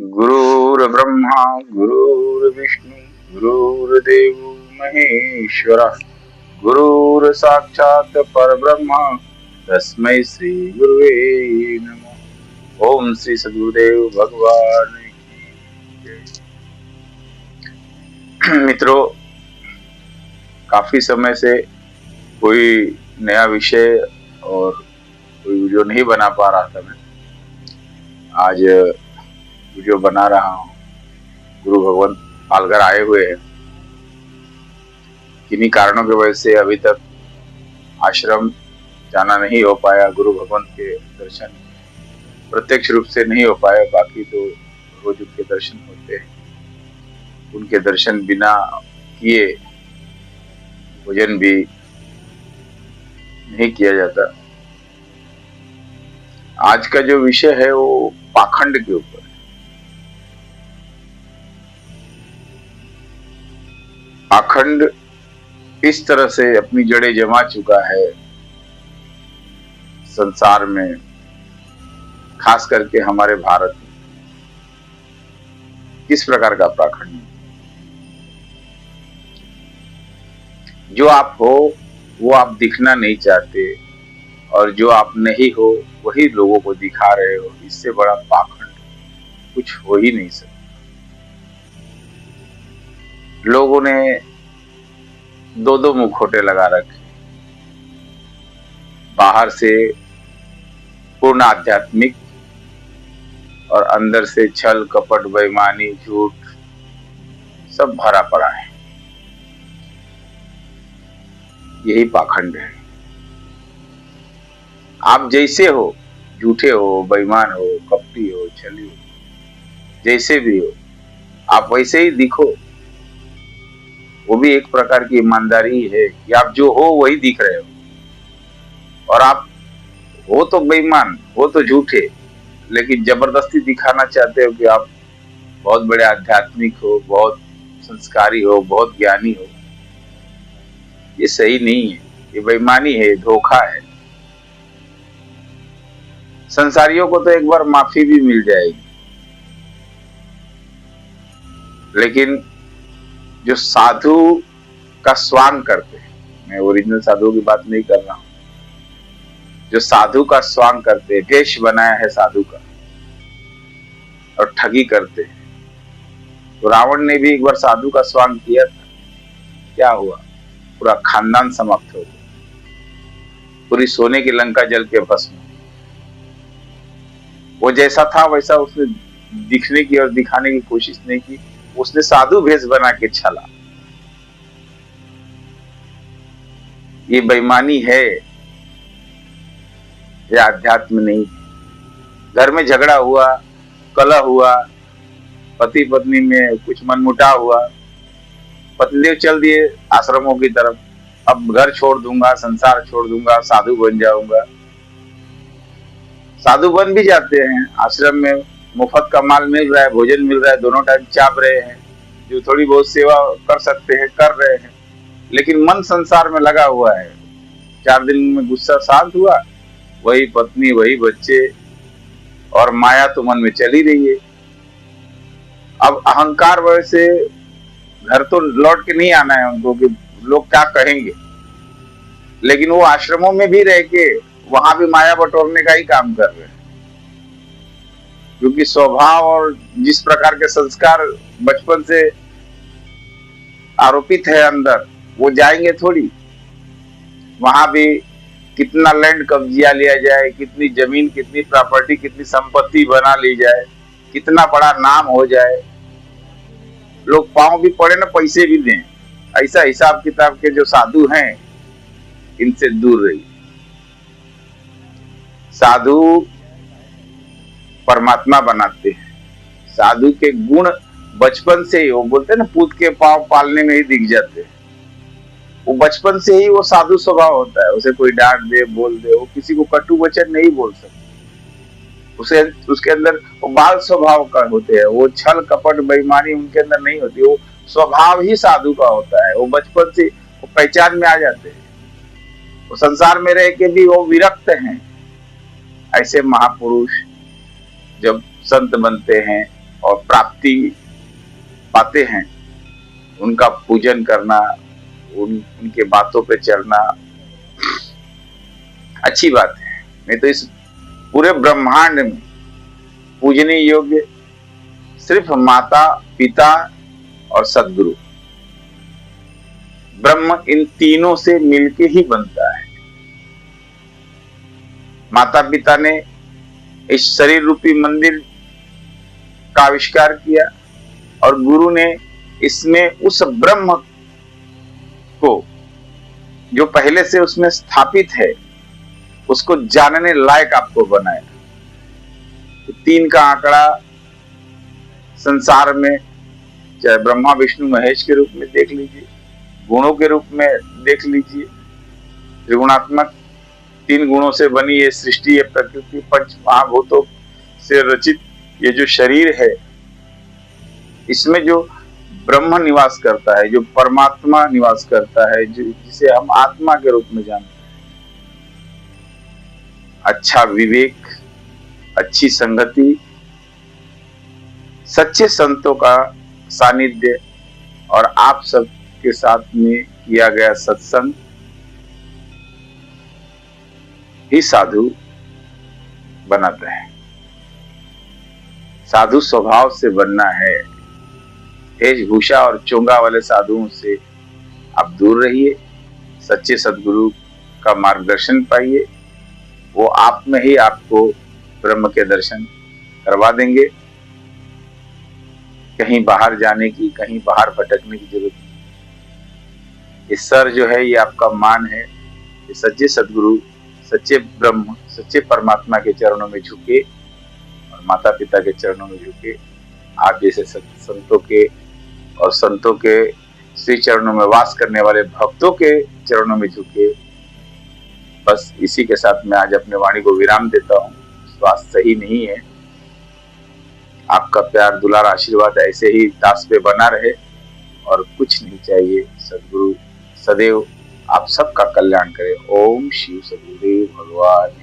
गुरुर्ब्रह्मा गुरुर्विष्णु गुरुर्देवो महेश्वरः गुरुर्साक्षात् परब्रह्म तस्मै श्री गुरुवे नमः। ओम श्री सद्गुरुदेव भगवान की जय। मित्रों, काफी समय से कोई नया विषय और कोई वीडियो नहीं बना पा रहा था। मैं आज वीडियो बना रहा हूँ। गुरु भगवान पालघर आए हुए हैं। किन्हीं कारणों की वजह से अभी तक आश्रम जाना नहीं हो पाया। गुरु भगवान के दर्शन प्रत्यक्ष रूप से नहीं हो पाए, बाकी तो रोज उनके दर्शन होते हैं। उनके दर्शन बिना किए भोजन भी नहीं किया जाता। आज का जो विषय है वो पाखंड के ऊपर है। पाखंड इस तरह से अपनी जड़ें जमा चुका है संसार में, खास करके हमारे भारत में। किस प्रकार का पाखंड? जो आप हो वो आप दिखना नहीं चाहते, और जो आप नहीं हो वही लोगों को दिखा रहे हो। इससे बड़ा पाखंड कुछ हो ही नहीं सकता। लोगों ने दो दो मुखौटे लगा रखे। बाहर से पूर्ण आध्यात्मिक और अंदर से छल कपट बेईमानी झूठ सब भरा पड़ा है। यही पाखंड है। आप जैसे हो, झूठे हो, बेईमान हो, कपटी हो, छली हो, जैसे भी हो, आप वैसे ही दिखो। वो भी एक प्रकार की ईमानदारी है कि आप जो हो वही दिख रहे हो। और आप हो तो बेईमान, हो तो झूठे, लेकिन जबरदस्ती दिखाना चाहते हो कि आप बहुत बड़े आध्यात्मिक हो, बहुत संस्कारी हो, बहुत ज्ञानी हो। ये सही नहीं है। ये बेईमानी है, धोखा है। संसारियों को तो एक बार माफी भी मिल जाएगी, लेकिन जो साधु का स्वांग करते हैं, मैं ओरिजिनल साधु की बात नहीं कर रहा हूं, जो साधु का स्वांग करते हैं, वेश बनाया है साधु का और ठगी करते हैं। तो रावण ने भी एक बार साधु का स्वांग किया था। क्या हुआ? पूरा खानदान समाप्त हो गया। पूरी सोने की लंका जल के भस्म। वो जैसा था वैसा उसने दिखने की और दिखाने की कोशिश नहीं की। उसने साधु भेष बना के छला। ये बेईमानी है, ये आध्यात्म नहीं। घर में झगड़ा हुआ, कलह हुआ, पति पत्नी में कुछ मनमुटाव हुआ, पतिदेव चल दिए आश्रमों की तरफ। अब घर छोड़ दूंगा, संसार छोड़ दूंगा, साधु बन जाऊंगा। साधु बन भी जाते हैं। आश्रम में मुफ्त का माल मिल रहा है, भोजन मिल रहा है, दोनों टाइम चाप रहे हैं, जो थोड़ी बहुत सेवा कर सकते हैं कर रहे हैं, लेकिन मन संसार में लगा हुआ है। 4 दिन में गुस्सा शांत हुआ, वही पत्नी, वही बच्चे, और माया तो मन में चली रही है। अब अहंकार वजह से घर तो लौट के नहीं आना है उनको कि लोग क्या कहेंगे, लेकिन वो आश्रमों में भी रह के वहां भी माया बटोरने का ही काम कर रहे हैं। क्योंकि स्वभाव और जिस प्रकार के संस्कार बचपन से आरोपित है अंदर, वो जाएंगे थोड़ी। वहां भी कितना लैंड कब्जा लिया जाए, कितनी जमीन, कितनी प्रॉपर्टी, कितनी संपत्ति बना ली जाए, कितना बड़ा नाम हो जाए, लोग पांव भी पड़े ना पैसे भी दें। ऐसा हिसाब किताब के जो साधु हैं, इनसे दूर रहिए। साधु परमात्मा बनाते हैं। साधु के गुण बचपन से ही, वो बोलते हैं ना, पूत के पांव पालने में ही दिख जाते हैं। वो बचपन से ही वो साधु स्वभाव होता है। उसे कोई डांट दे, बोल दे, वो किसी को कटु वचन नहीं बोल सकते। उसे उसके अंदर वो बाल स्वभाव का होते हैं। वो छल कपट बेईमानी उनके अंदर नहीं होती। वो स्वभाव ही साधु का होता है। वो बचपन से वो पहचान में आ जाते हैं। वो संसार में रह के भी वो विरक्त हैं। ऐसे महापुरुष जब संत बनते हैं और प्राप्ति पाते हैं उनका पूजन करना, उनके बातों पे चलना अच्छी बात है। नहीं तो इस पूरे ब्रह्मांड में पूजनीय योग्य सिर्फ माता पिता और सद्गुरु, ब्रह्म इन तीनों से मिलके ही बनता है। माता पिता ने इस शरीर रूपी मंदिर का आविष्कार किया और गुरु ने इसमें उस ब्रह्म को जो पहले से उसमें स्थापित है उसको जानने लायक आपको बनाया। तो 3 का आंकड़ा संसार में चाहे ब्रह्मा विष्णु महेश के रूप में देख लीजिए, गुणों के रूप में देख लीजिए, त्रिगुणात्मक 3 गुणों से बनी ये सृष्टि, ये प्रकृति, पंच महाभूतों से रचित ये जो शरीर है, इसमें जो ब्रह्म निवास करता है, जो परमात्मा निवास करता है, जिसे हम आत्मा के रूप में जानते हैं। अच्छा विवेक, अच्छी संगति, सच्चे संतों का सानिध्य और आप सब के साथ में किया गया सत्संग ही साधु बनाता है। साधु स्वभाव से बनना है। वेशभूषा और चोंगा वाले साधुओं से आप दूर रहिए, सच्चे सद्गुरु का मार्गदर्शन पाइए, वो आप में ही आपको ब्रह्म के दर्शन करवा देंगे। कहीं बाहर जाने की, कहीं बाहर भटकने की जरूरत नहीं। ये सर जो है ये आपका मान है। ये सच्चे सद्गुरु, सच्चे ब्रह्म, सच्चे परमात्मा के चरणों में झुके और माता पिता के चरणों में झुके, आप जैसे संतों के और संतों के श्री चरणों में वास करने वाले भक्तों के चरणों में झुके। बस इसी के साथ मैं आज अपने वाणी को विराम देता हूँ। स्वास्थ्य सही नहीं है। आपका प्यार, दुलार, आशीर्वाद ऐसे ही दास पे बना रहे और कुछ नहीं चाहिए। सद्गुरु सदैव आप सबका कल्याण करे। ओम शिव सद्गुरुदेव भगवान।